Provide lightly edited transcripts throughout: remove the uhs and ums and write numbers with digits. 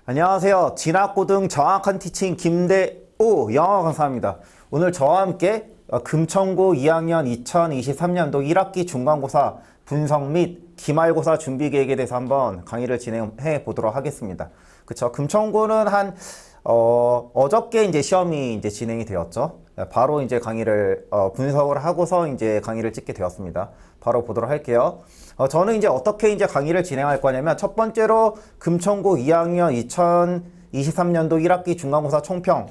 안녕하세요. 진학고등 정확한 티칭 김대호 영어 강사입니다. 오늘 저와 함께 금천고 2학년 2023년도 1학기 중간고사 분석 및 기말고사 준비 계획에 대해서 한번 강의를 진행해 보도록 하겠습니다. 그쵸? 금천고는 어저께 이제 시험이 이제 진행이 되었죠. 바로 이제 강의를 분석을 하고서 이제 강의를 찍게 되었습니다. 바로 보도록 할게요. 저는 이제 어떻게 이제 강의를 진행할 거냐면, 첫 번째로 금천고 2학년 2023년도 1학기 중간고사 총평,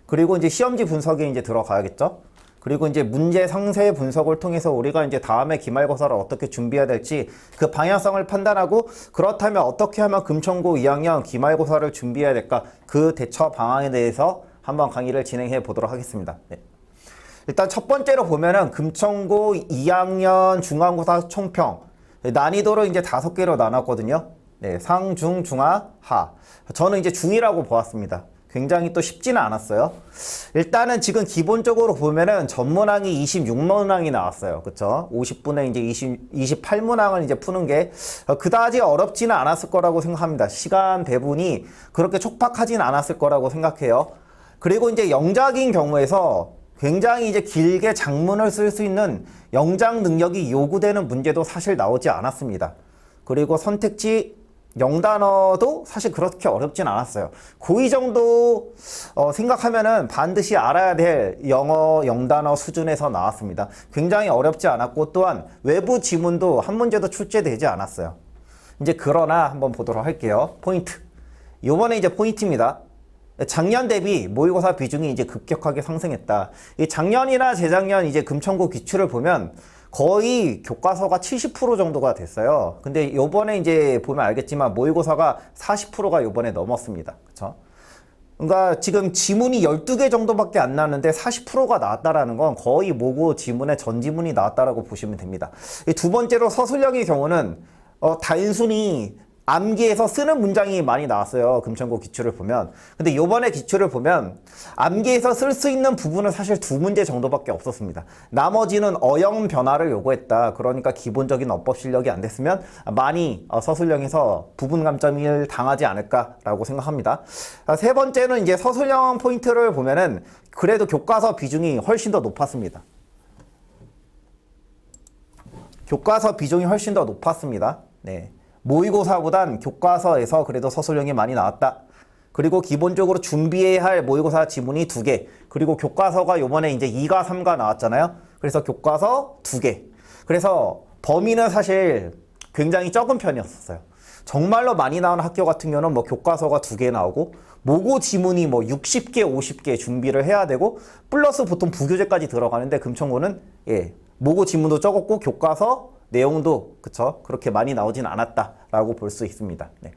그리고 이제 시험지 분석에 이제 들어가야겠죠. 그리고 이제 문제 상세 분석을 통해서 우리가 이제 다음에 기말고사를 어떻게 준비해야 될지 그 방향성을 판단하고, 그렇다면 어떻게 하면 금천고 2학년 기말고사를 준비해야 될까, 그 대처 방안에 대해서 한번 강의를 진행해 보도록 하겠습니다. 네. 일단 첫 번째로 보면은 금천고 2학년 중간고사 총평, 난이도를 이제 5개로 나눴거든요. 네, 상, 중, 중하, 하. 저는 이제 중이라고 보았습니다. 굉장히 또 쉽지는 않았어요. 일단은 지금 기본적으로 보면은 전문항이 26문항이 나왔어요. 그쵸? 50분에 이제 28문항을 이제 푸는 게 그다지 어렵지는 않았을 거라고 생각합니다. 시간 배분이 그렇게 촉박하진 않았을 거라고 생각해요. 그리고 이제 영작인 경우에서 굉장히 이제 길게 장문을 쓸 수 있는 영작 능력이 요구되는 문제도 사실 나오지 않았습니다. 그리고 선택지 0단어도 사실 그렇게 어렵진 않았어요. 고2 정도 생각하면은 반드시 알아야 될 영어 0단어 수준에서 나왔습니다. 굉장히 어렵지 않았고, 또한 외부 지문도 한 문제도 출제되지 않았어요. 이제 그러나 한번 보도록 할게요. 포인트. 요번에 이제 포인트입니다. 작년 대비 모의고사 비중이 이제 급격하게 상승했다. 이 작년이나 재작년 이제 금천고 기출을 보면 거의 교과서가 70% 정도가 됐어요. 근데 요번에 이제 보면 알겠지만 모의고사가 40%가 요번에 넘었습니다. 그쵸? 그러니까 지금 지문이 12개 정도밖에 안 나왔는데 40%가 나왔다라는 건 거의 모고 지문의 전 지문이 나왔다라고 보시면 됩니다. 두 번째로 서술형의 경우는 단순히 암기에서 쓰는 문장이 많이 나왔어요. 금천고 기출을 보면. 근데 요번에 기출을 보면 암기에서 쓸 수 있는 부분은 사실 2문제 정도밖에 없었습니다. 나머지는 어영 변화를 요구했다. 그러니까 기본적인 어법 실력이 안 됐으면 많이 서술형에서 부분 감점을 당하지 않을까라고 생각합니다. 세 번째는 이제 서술형 포인트를 보면은 그래도 교과서 비중이 훨씬 더 높았습니다. 교과서 비중이 훨씬 더 높았습니다. 네. 모의고사보단 교과서에서 그래도 서술형이 많이 나왔다. 그리고 기본적으로 준비해야 할 모의고사 지문이 2개. 그리고 교과서가 요번에 이제 2가 3가 나왔잖아요. 그래서 교과서 2개. 그래서 범위는 사실 굉장히 적은 편이었어요. 정말로 많이 나오는 학교 같은 경우는 뭐 교과서가 2개 나오고, 모고 지문이 뭐 60개, 50개 준비를 해야 되고, 플러스 보통 부교재까지 들어가는데 금천고는 모고 지문도 적었고 교과서 내용도 그렇게 많이 나오진 않았다라고 볼 수 있습니다. 네.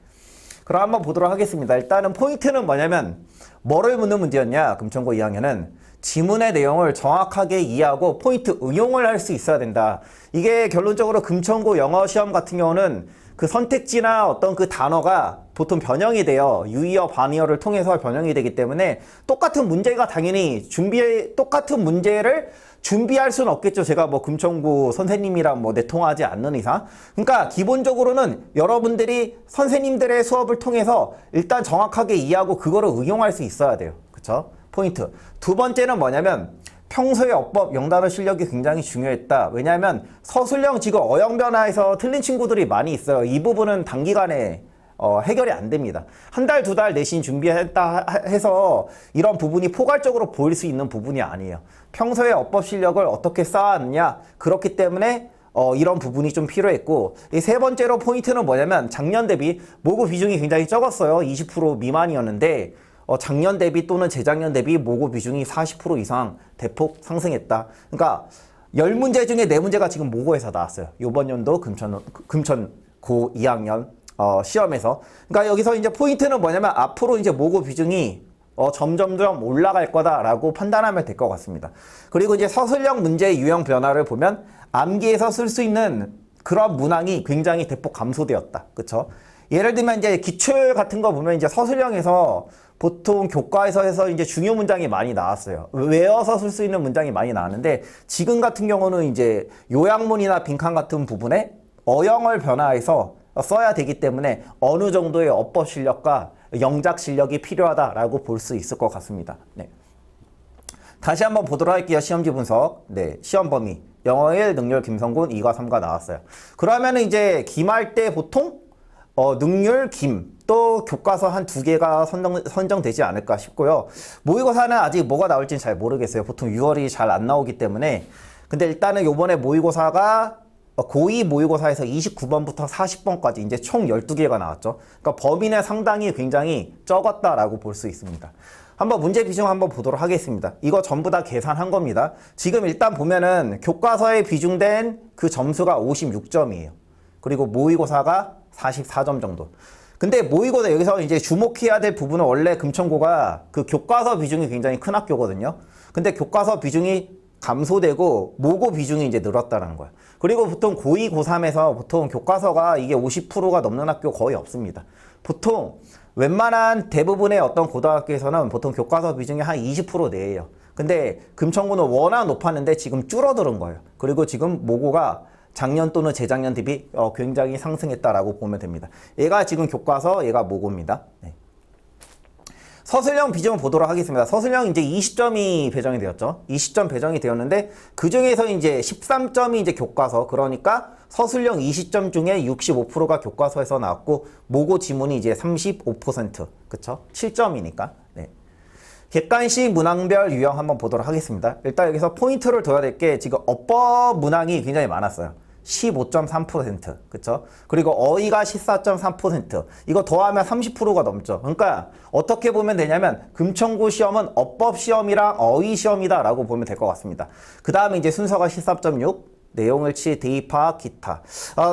그럼 한번 보도록 하겠습니다. 일단은 포인트는 뭐냐면, 뭐를 묻는 문제였냐, 금천고 2학년은 지문의 내용을 정확하게 이해하고 포인트 응용을 할 수 있어야 된다. 이게 결론적으로 금천고 영어 시험 같은 경우는 그 선택지나 어떤 그 단어가 보통 변형이 돼요. 유의어, 반의어를 통해서 변형이 되기 때문에 똑같은 문제가 당연히 똑같은 문제를 준비할 수는 없겠죠. 제가 뭐 금천고 선생님이랑 뭐 내통하지 않는 이상. 그러니까 기본적으로는 여러분들이 선생님들의 수업을 통해서 일단 정확하게 이해하고 그거를 응용할 수 있어야 돼요. 그쵸? 포인트. 두 번째는 뭐냐면, 평소에 어법 영단어 실력이 굉장히 중요했다. 왜냐하면 서술형 지금 어영 변화에서 틀린 친구들이 많이 있어요. 이 부분은 단기간에 해결이 안 됩니다. 한 달, 2달 내신 준비했다 해서 이런 부분이 포괄적으로 보일 수 있는 부분이 아니에요. 평소에 어법 실력을 어떻게 쌓았느냐, 그렇기 때문에 이런 부분이 좀 필요했고, 이 세 번째로 포인트는 뭐냐면, 작년 대비 모고 비중이 굉장히 적었어요. 20% 미만이었는데 작년 대비 또는 재작년 대비 모고 비중이 40% 이상 대폭 상승했다. 그러니까 10문제 중에 4문제가 지금 모고에서 나왔어요. 이번 연도 금천고 2학년 시험에서. 그러니까 여기서 이제 포인트는 뭐냐면, 앞으로 이제 모고 비중이 점점점 올라갈 거다라고 판단하면 될 것 같습니다. 그리고 이제 서술형 문제의 유형 변화를 보면 암기에서 쓸 수 있는 그런 문항이 굉장히 대폭 감소되었다. 그쵸? 예를 들면 이제 기출 같은 거 보면 이제 서술형에서 보통 교과에서 해서 이제 중요 문장이 많이 나왔어요. 외워서 쓸 수 있는 문장이 많이 나왔는데, 지금 같은 경우는 이제 요약문이나 빈칸 같은 부분에 어영을 변화해서 써야 되기 때문에 어느 정도의 어법 실력과 영작 실력이 필요하다라고 볼 수 있을 것 같습니다. 네. 다시 한번 보도록 할게요. 시험지 분석. 네, 시험 범위. 영어 1 능률 김성군 2과 3과 나왔어요. 그러면은 이제 김할 때 보통 능률 김 또 교과서 한 2개가 선정되지 않을까 싶고요. 모의고사는 아직 뭐가 나올지는 잘 모르겠어요. 보통 6월이 잘 안 나오기 때문에. 근데 일단은 요번에 모의고사가 고2 모의고사에서 29번부터 40번까지 이제 총 12개가 나왔죠. 그러니까 범위는 상당히 굉장히 적었다라고 볼 수 있습니다. 한번 문제 비중 한번 보도록 하겠습니다. 이거 전부 다 계산한 겁니다. 지금 일단 보면은 교과서에 비중된 그 점수가 56점이에요. 그리고 모의고사가 44점 정도. 근데 모의고사 여기서 이제 주목해야 될 부분은 원래 금천고가 그 교과서 비중이 굉장히 큰 학교거든요. 근데 교과서 비중이 감소되고 모고 비중이 이제 늘었다는 거예요. 그리고 보통 고2, 고3에서 보통 교과서가 이게 50%가 넘는 학교 거의 없습니다. 보통 웬만한 대부분의 어떤 고등학교에서는 보통 교과서 비중이 한 20% 내에요. 근데 금천고는 워낙 높았는데 지금 줄어드는 거예요. 그리고 지금 모고가 작년 또는 재작년 대비 굉장히 상승했다라고 보면 됩니다. 얘가 지금 교과서, 얘가 모고입니다. 네. 서술형 비중을 보도록 하겠습니다. 서술형 이제 20점이 배정이 되었죠. 20점 배정이 되었는데 그 중에서 이제 13점이 이제 교과서, 그러니까 서술형 20점 중에 65%가 교과서에서 나왔고 모고 지문이 이제 35%, 그쵸? 7점이니까. 네. 객관식 문항별 유형 한번 보도록 하겠습니다. 일단 여기서 포인트를 둬야 될 게 지금 어법 문항이 굉장히 많았어요. 15.3%, 그쵸? 그리고 어휘가 14.3%, 이거 더하면 30%가 넘죠. 그러니까 어떻게 보면 되냐면 금천고 시험은 어법 시험이랑 어휘 시험이다 라고 보면 될 것 같습니다. 그 다음에 이제 순서가 13.6, 내용을치, 대입학, 기타.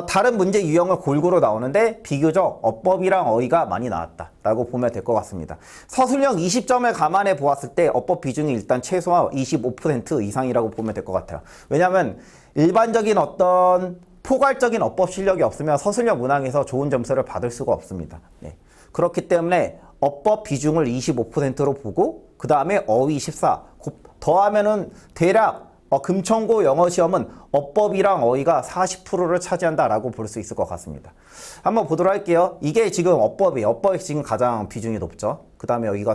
다른 문제 유형은 골고루 나오는데 비교적 어법이랑 어휘가 많이 나왔다 라고 보면 될 것 같습니다. 서술형 20점을 감안해 보았을 때 어법 비중이 일단 최소한 25% 이상이라고 보면 될 것 같아요. 왜냐하면 일반적인 어떤 포괄적인 어법 실력이 없으면 서술형 문항에서 좋은 점수를 받을 수가 없습니다. 네. 그렇기 때문에 어법 비중을 25%로 보고 그 다음에 어휘 14, 더하면은 대략 금천고 영어 시험은 어법이랑 어휘가 40%를 차지한다라고 볼 수 있을 것 같습니다. 한번 보도록 할게요. 이게 지금 어법이에요. 어법이 지금 가장 비중이 높죠. 그 다음에 여기가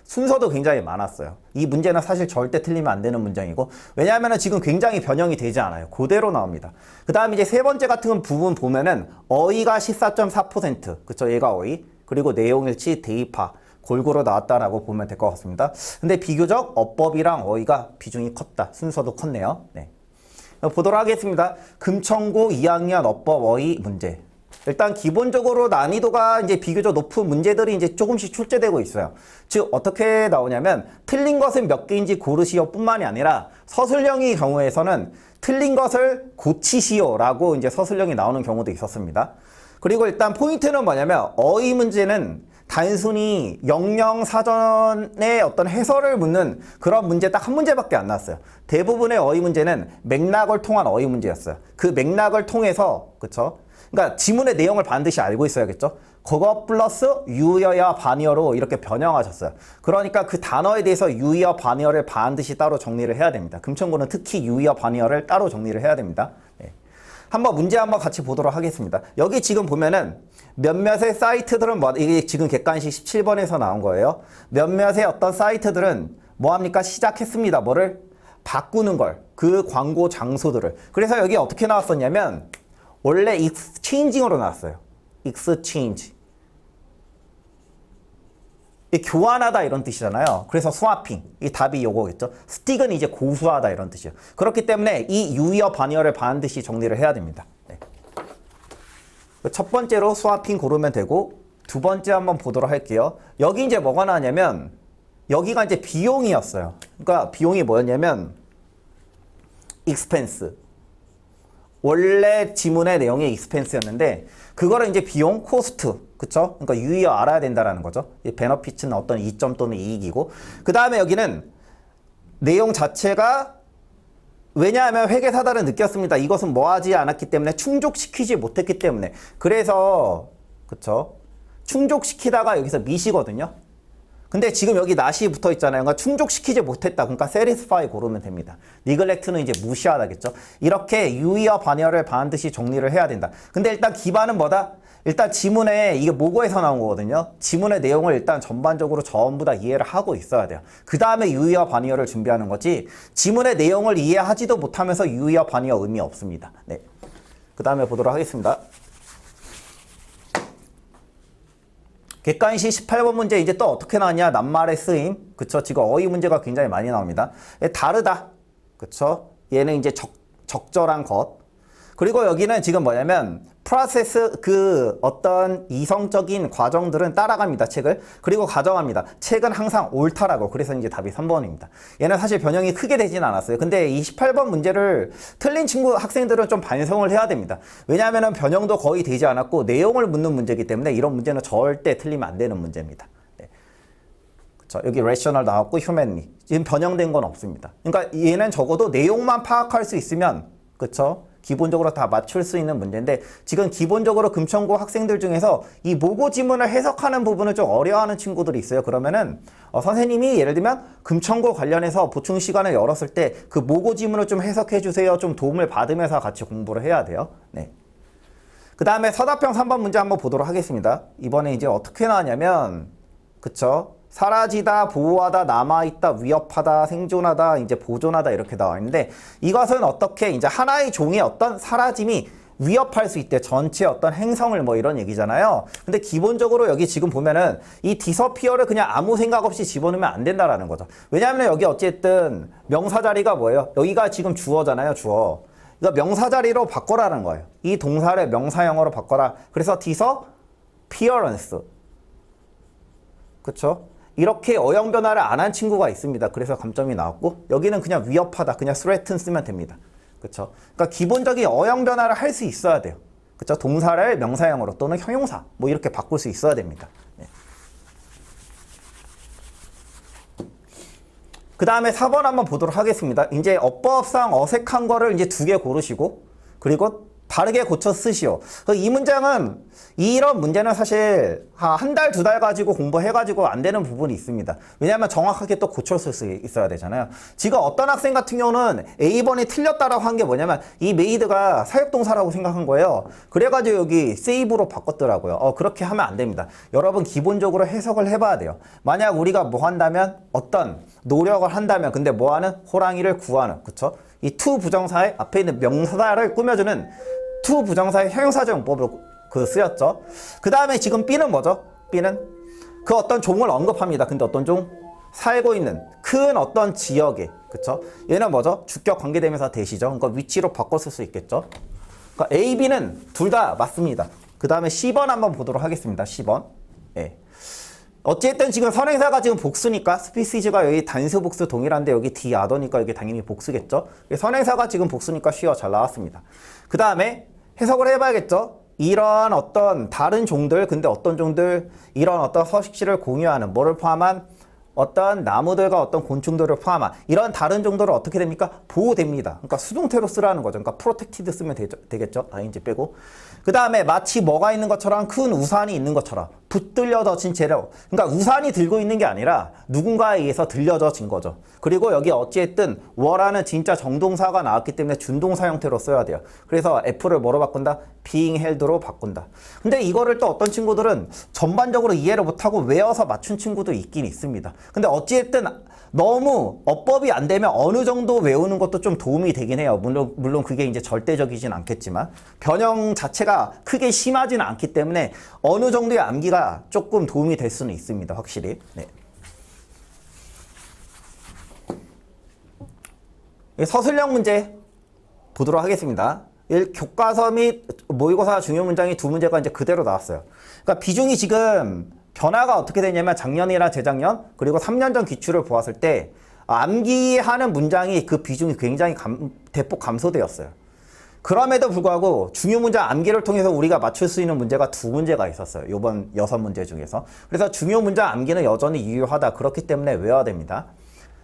순서도 굉장히 많았어요. 이 문제는 사실 절대 틀리면 안 되는 문장이고, 왜냐하면 지금 굉장히 변형이 되지 않아요. 그대로 나옵니다. 그 다음에 이제 세 번째 같은 부분 보면은 어휘가 14.4%, 그쵸? 얘가 어휘. 그리고 내용일치, 대입학. 골고루 나왔다라고 보면 될 것 같습니다. 근데 비교적 어법이랑 어휘가 비중이 컸다. 순서도 컸네요. 네. 보도록 하겠습니다. 금천고 2학년 어법 어휘 문제. 일단 기본적으로 난이도가 이제 비교적 높은 문제들이 이제 조금씩 출제되고 있어요. 즉 어떻게 나오냐면 틀린 것은 몇 개인지 고르시오 뿐만이 아니라 서술형의 경우에서는 틀린 것을 고치시오라고 이제 서술형이 나오는 경우도 있었습니다. 그리고 일단 포인트는 뭐냐면 어휘 문제는 단순히 영영 사전의 어떤 해설을 묻는 그런 문제 딱 한 문제밖에 안 나왔어요. 대부분의 어휘 문제는 맥락을 통한 어휘 문제였어요. 그 맥락을 통해서, 그쵸? 그러니까 지문의 내용을 반드시 알고 있어야겠죠? 그거 플러스 유의어야 반의어로 이렇게 변형하셨어요. 그러니까 그 단어에 대해서 유의어 반의어를 반드시 따로 정리를 해야 됩니다. 금천고는 특히 유의어 반의어를 따로 정리를 해야 됩니다. 네. 한번 문제 한번 같이 보도록 하겠습니다. 여기 지금 보면은 몇몇의 사이트들은 이게 지금 객관식 17번에서 나온 거예요. 몇몇의 어떤 사이트들은 뭐합니까? 시작했습니다. 뭐를? 바꾸는 걸. 그 광고 장소들을. 그래서 여기 어떻게 나왔었냐면 원래 exchanging으로 나왔어요. exchange. 교환하다 이런 뜻이잖아요. 그래서 스와핑, 이 답이 요거겠죠. 스틱은 이제 고수하다 이런 뜻이에요. 그렇기 때문에 이 유의어 반의어를 반드시 정리를 해야 됩니다. 네. 첫 번째로 스와핑 고르면 되고, 두 번째 한번 보도록 할게요. 여기 이제 뭐가 나왔냐면 여기가 이제 비용이었어요. 그러니까 비용이 뭐였냐면 expense. 원래 지문의 내용이 expense였는데 그거를 이제 비용, 코스트, 그쵸? 그러니까 유의어 알아야 된다라는 거죠. 이 베너핏은 어떤 이점 또는 이익이고, 그 다음에 여기는 내용 자체가 왜냐하면 회계사단은 느꼈습니다. 이것은 뭐하지 않았기 때문에 충족시키지 못했기 때문에. 그래서 그쵸? 충족시키다가 여기서 미시거든요. 근데 지금 여기 not이 붙어 있잖아요. 그러니까 충족시키지 못했다. 그러니까 satisfy 고르면 됩니다. neglect는 이제 무시하다겠죠. 이렇게 유의어 반의어를 반드시 정리를 해야 된다. 근데 일단 기반은 뭐다? 일단 지문에 이게 모고에서 나온 거거든요. 지문의 내용을 일단 전반적으로 전부 다 이해를 하고 있어야 돼요. 그 다음에 유의어 반의어를 준비하는 거지 지문의 내용을 이해하지도 못하면서 유의어 반의어 의미 없습니다. 네. 그 다음에 보도록 하겠습니다. 객관시 18번 문제 이제 또 어떻게 나왔냐? 낱말의 쓰임. 그쵸? 지금 어휘 문제가 굉장히 많이 나옵니다. 다르다. 그쵸? 얘는 이제 적절한 것. 그리고 여기는 지금 뭐냐면 프로세스 그 어떤 이성적인 과정들은 따라갑니다. 책을. 그리고 가정합니다. 책은 항상 옳다라고. 그래서 이제 답이 3번입니다. 얘는 사실 변형이 크게 되진 않았어요. 근데 이 18번 문제를 틀린 학생들은 좀 반성을 해야 됩니다. 왜냐하면 변형도 거의 되지 않았고 내용을 묻는 문제이기 때문에 이런 문제는 절대 틀리면 안 되는 문제입니다. 네. 그쵸? 여기 rational 나왔고 humanly. 지금 변형된 건 없습니다. 그러니까 얘는 적어도 내용만 파악할 수 있으면 그쵸? 기본적으로 다 맞출 수 있는 문제인데 지금 기본적으로 금천고 학생들 중에서 이 모고 지문을 해석하는 부분을 좀 어려워하는 친구들이 있어요. 그러면은 선생님이 예를 들면 금천고 관련해서 보충 시간을 열었을 때 그 모고 지문을 좀 해석해 주세요. 좀 도움을 받으면서 같이 공부를 해야 돼요. 네. 그 다음에 서답형 3번 문제 한번 보도록 하겠습니다. 이번에 이제 어떻게 나왔냐면 그쵸? 사라지다, 보호하다, 남아있다, 위협하다, 생존하다, 이제 보존하다 이렇게 나와 있는데 이것은 어떻게 이제 하나의 종의 어떤 사라짐이 위협할 수 있대. 전체 어떤 행성을 뭐 이런 얘기잖아요. 근데 기본적으로 여기 지금 보면은 이 disappear를 그냥 아무 생각 없이 집어넣으면 안 된다라는 거죠. 왜냐하면 여기 어쨌든 명사 자리가 뭐예요? 여기가 지금 주어잖아요, 주어. 그러니까 명사 자리로 바꿔라는 거예요. 이 동사를 명사형어로 바꿔라. 그래서 disappearance. 그쵸? 이렇게 어형 변화를 안 한 친구가 있습니다. 그래서 감점이 나왔고 여기는 그냥 위협하다, 그냥 threaten 쓰면 됩니다. 그쵸? 그러니까 기본적인 어형 변화를 할 수 있어야 돼요. 그쵸? 동사를 명사형으로 또는 형용사 뭐 이렇게 바꿀 수 있어야 됩니다. 네. 그 다음에 4번 한번 보도록 하겠습니다. 이제 어법상 어색한 거를 이제 2개 고르시고 그리고 바르게 고쳐 쓰시오. 이 문장은 이런 문제는 사실 한 달, 2달 가지고 공부해가지고 안 되는 부분이 있습니다. 왜냐하면 정확하게 또 고쳤을 수 있어야 되잖아요. 지금 어떤 학생 같은 경우는 A번이 틀렸다라고 한 게 뭐냐면 이 메이드가 사역동사라고 생각한 거예요. 그래가지고 여기 save로 바꿨더라고요. 그렇게 하면 안 됩니다. 여러분 기본적으로 해석을 해봐야 돼요. 만약 우리가 뭐 한다면 어떤 노력을 한다면 근데 뭐 하는? 호랑이를 구하는. 그쵸? 이 to 부정사의 앞에 있는 명사를 꾸며주는 to 부정사의 형용사적 용법으로 쓰였죠. 그 다음에 지금 B는 뭐죠? B는 그 어떤 종을 언급합니다. 근데 어떤 종? 살고 있는 큰 어떤 지역에. 그쵸? 얘는 뭐죠? 주격 관계대명사 대시죠. 그러니까 위치로 바꿨을 수 있겠죠. 그러니까 A, B는 둘 다 맞습니다. 그 다음에 C번 한번 보도록 하겠습니다. C번. 예. 어쨌든 지금 선행사가 지금 복수니까 스피시즈가 여기 단수 복수 동일한데 여기 D 아더니까 여기 당연히 복수겠죠. 선행사가 지금 복수니까 쉬어 잘 나왔습니다. 그 다음에 해석을 해봐야겠죠. 이런 어떤 다른 종들, 근데 어떤 종들, 이런 어떤 서식지를 공유하는 뭐를 포함한 어떤 나무들과 어떤 곤충들을 포함한 이런 다른 종들은 어떻게 됩니까? 보호됩니다. 그러니까 수동태로 쓰라는 거죠. 그러니까 protected 쓰면 되겠죠. ing 빼고. 그 다음에 마치 뭐가 있는 것처럼 큰 우산이 있는 것처럼 붙들려진 채로, 그러니까 우산이 들고 있는 게 아니라 누군가에 의해서 들려진 거죠. 그리고 여기 어찌됐든 were라는 진짜 정동사가 나왔기 때문에 준동사 형태로 써야 돼요. 그래서 F를 뭐로 바꾼다? being held로 바꾼다. 근데 이거를 또 어떤 친구들은 전반적으로 이해를 못하고 외워서 맞춘 친구도 있긴 있습니다. 근데 어찌됐든 너무 어법이 안 되면 어느 정도 외우는 것도 좀 도움이 되긴 해요. 물론 그게 이제 절대적이진 않겠지만 변형 자체가 크게 심하지는 않기 때문에 어느 정도의 암기가 조금 도움이 될 수는 있습니다. 확실히. 네. 서술형 문제 보도록 하겠습니다. 교과서 및 모의고사 중요 문장이 2문제가 이제 그대로 나왔어요. 그러니까 비중이 지금 변화가 어떻게 되냐면 작년이나 재작년 그리고 3년 전 기출을 보았을 때 암기하는 문장이 그 비중이 굉장히 대폭 감소되었어요. 그럼에도 불구하고 중요 문장 암기를 통해서 우리가 맞출 수 있는 문제가 2문제가 있었어요. 이번 6문제 중에서. 그래서 중요 문장 암기는 여전히 유효하다. 그렇기 때문에 외워야 됩니다.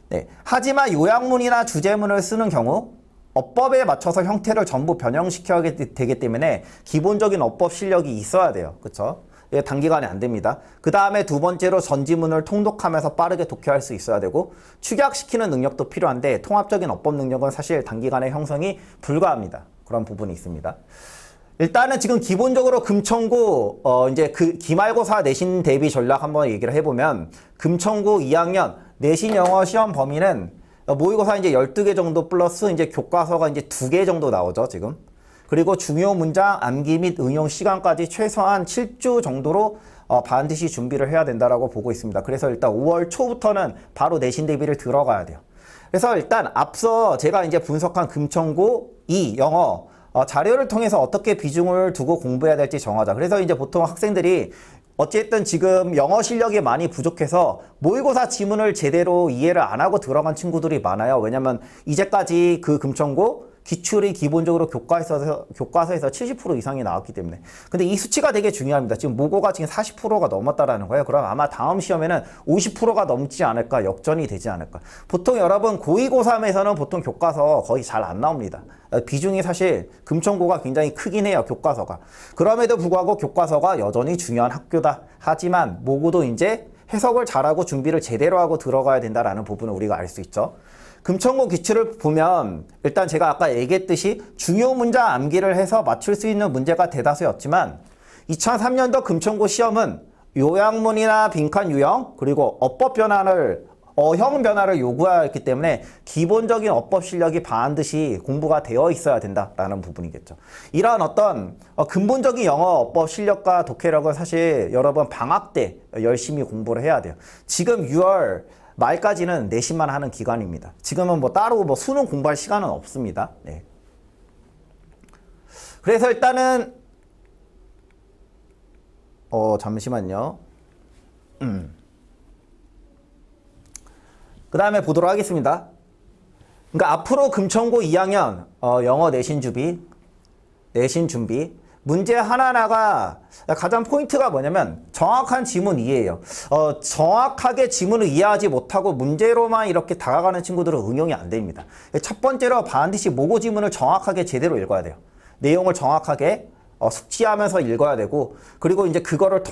네. 하지만 요약문이나 주제문을 쓰는 경우 어법에 맞춰서 형태를 전부 변형시켜야 되기 때문에 기본적인 어법 실력이 있어야 돼요. 그쵸? 예, 단기간에 안 됩니다. 그 다음에 두 번째로 전지문을 통독하면서 빠르게 독해할 수 있어야 되고 축약시키는 능력도 필요한데 통합적인 어법 능력은 사실 단기간에 형성이 불가합니다. 그런 부분이 있습니다. 일단은 지금 기본적으로 금천고 이제 그 기말고사 내신 대비 전략 한번 얘기를 해보면 금천고 2학년 내신 영어 시험 범위는 모의고사 이제 12개 정도 플러스 이제 교과서가 이제 2개 정도 나오죠, 지금. 그리고 중요 문장 암기 및 응용 시간까지 최소한 7주 정도로 반드시 준비를 해야 된다라고 보고 있습니다. 그래서 일단 5월 초부터는 바로 내신 대비를 들어가야 돼요. 그래서 일단 앞서 제가 이제 분석한 금천고 2 영어 자료를 통해서 어떻게 비중을 두고 공부해야 될지 정하자. 그래서 이제 보통 학생들이 어쨌든 지금 영어 실력이 많이 부족해서 모의고사 지문을 제대로 이해를 안 하고 들어간 친구들이 많아요. 왜냐면 이제까지 그 금천고 기출이 기본적으로 교과서에서 70% 이상이 나왔기 때문에. 근데 이 수치가 되게 중요합니다. 지금 모고가 지금 40%가 넘었다라는 거예요. 그럼 아마 다음 시험에는 50%가 넘지 않을까, 역전이 되지 않을까. 보통 여러분 고2, 고3에서는 보통 교과서 거의 잘 안 나옵니다. 비중이 사실 금천고가 굉장히 크긴 해요, 교과서가. 그럼에도 불구하고 교과서가 여전히 중요한 학교다. 하지만 모고도 이제 해석을 잘하고 준비를 제대로 하고 들어가야 된다라는 부분을 우리가 알 수 있죠. 금천고 기출을 보면 일단 제가 아까 얘기했듯이 중요 문장 암기를 해서 맞출 수 있는 문제가 대다수였지만 2003년도 금천고 시험은 요약문이나 빈칸 유형 그리고 어법 변화를 어형 변화를 요구하였기 때문에 기본적인 어법 실력이 반드시 공부가 되어 있어야 된다라는 부분이겠죠. 이러한 어떤 근본적인 영어 어법 실력과 독해력은 사실 여러분 방학 때 열심히 공부를 해야 돼요. 지금 6월 말까지는 내신만 하는 기간입니다. 지금은 뭐 따로 뭐 수능 공부할 시간은 없습니다. 네. 그래서 일단은 잠시만요. 그 다음에 보도록 하겠습니다. 그러니까 앞으로 금천고 2학년 영어 내신 준비 문제 하나하나가 가장 포인트가 뭐냐면 정확한 지문 이해예요. 정확하게 지문을 이해하지 못하고 문제로만 이렇게 다가가는 친구들은 응용이 안 됩니다. 첫 번째로 반드시 모고 지문을 정확하게 제대로 읽어야 돼요. 내용을 정확하게 숙지하면서 읽어야 되고, 그리고 이제 그거를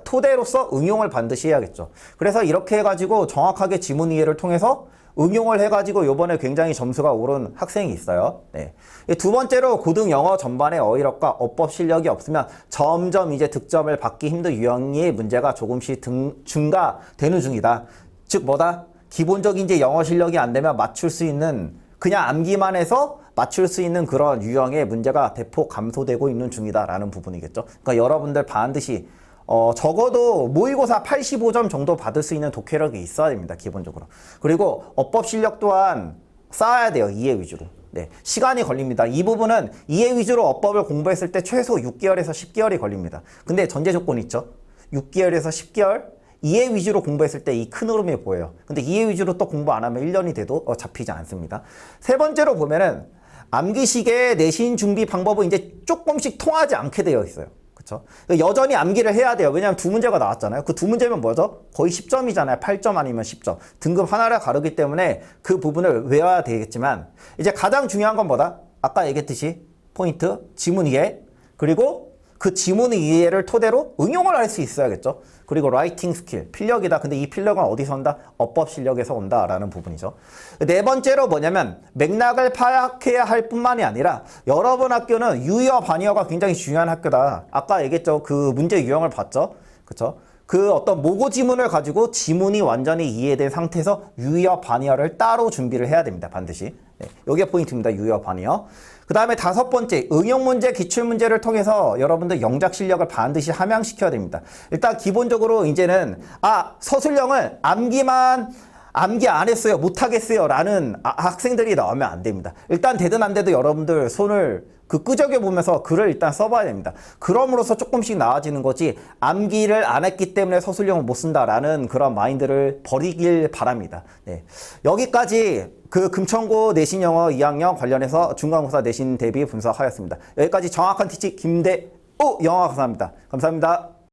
토대로서 응용을 반드시 해야겠죠. 그래서 이렇게 해가지고 정확하게 지문 이해를 통해서 응용을 해가지고 요번에 굉장히 점수가 오른 학생이 있어요. 네. 두 번째로 고등 영어 전반의 어휘력과 어법 실력이 없으면 점점 이제 득점을 받기 힘든 유형의 문제가 조금씩 증가되는 중이다. 즉 뭐다? 기본적인 이제 영어 실력이 안 되면 맞출 수 있는, 그냥 암기만 해서 맞출 수 있는 그런 유형의 문제가 대폭 감소되고 있는 중이다라는 부분이겠죠. 그러니까 여러분들 반드시 적어도 모의고사 85점 정도 받을 수 있는 독해력이 있어야 됩니다, 기본적으로. 그리고 어법 실력 또한 쌓아야 돼요, 이해 위주로. 네, 시간이 걸립니다. 이 부분은 이해 위주로 어법을 공부했을 때 최소 6개월에서 10개월이 걸립니다. 근데 전제 조건이 있죠. 6개월에서 10개월 이해 위주로 공부했을 때 이 큰 흐름이 보여요. 근데 이해 위주로 또 공부 안 하면 1년이 돼도 잡히지 않습니다. 세 번째로 보면은 암기식의 내신 준비 방법은 이제 조금씩 통하지 않게 되어 있어요. 그쵸? 여전히 암기를 해야 돼요. 왜냐하면 두 문제가 나왔잖아요. 그 두 문제면 뭐죠? 거의 10점이잖아요. 8점 아니면 10점. 등급 하나를 가르기 때문에 그 부분을 외워야 되겠지만, 이제 가장 중요한 건 뭐다? 아까 얘기했듯이 포인트, 지문 이해, 그리고 그 지문 이해를 토대로 응용을 할 수 있어야겠죠. 그리고 라이팅 스킬, 필력이다. 근데 이 필력은 어디서 온다? 어법 실력에서 온다라는 부분이죠. 네 번째로 뭐냐면 맥락을 파악해야 할 뿐만이 아니라 여러분 학교는 유의어 반의어가 굉장히 중요한 학교다. 아까 얘기했죠. 그 문제 유형을 봤죠. 그쵸? 그 어떤 모고 지문을 가지고 지문이 완전히 이해된 상태에서 유의어 반의어를 따로 준비를 해야 됩니다. 반드시. 네, 이게 포인트입니다. 유의어 반의어. 그 다음에 다섯 번째, 응용문제, 기출문제를 통해서 여러분들 영작 실력을 반드시 함양시켜야 됩니다. 일단 기본적으로 이제는 서술형을 암기 안 했어요, 못하겠어요 라는 학생들이 나오면 안 됩니다. 일단 되든 안 돼도 여러분들 손을 끄적여 보면서 글을 일단 써봐야 됩니다. 그럼으로써 조금씩 나아지는 거지, 암기를 안 했기 때문에 서술형을 못 쓴다라는 그런 마인드를 버리길 바랍니다. 네. 여기까지 그 금천고 내신 영어 2학년 관련해서 중간고사 내신 대비 분석하였습니다. 여기까지 정확한 티치 김대우 영어 강사입니다. 감사합니다.